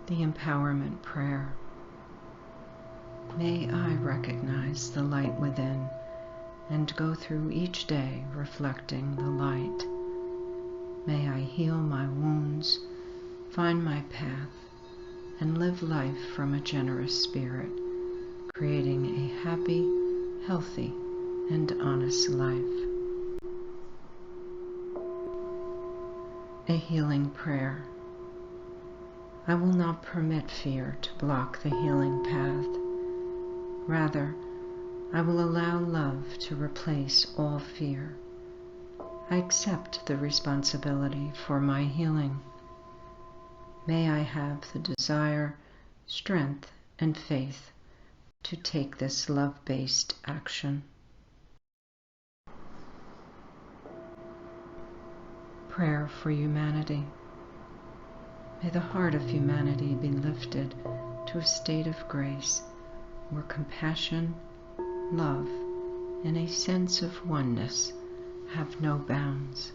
The empowerment prayer. May I recognize the light within and go through each day reflecting the light. May I heal my wounds, find my path, and live life from a generous spirit, creating a happy, healthy, and honest life. A healing prayer. I will not permit fear to block the healing path. Rather, I will allow love to replace all fear. I accept the responsibility for my healing. May I have the desire, strength, and faith to take this love-based action. Prayer for humanity. May the heart of humanity be lifted to a state of grace where compassion, love, and a sense of oneness have no bounds.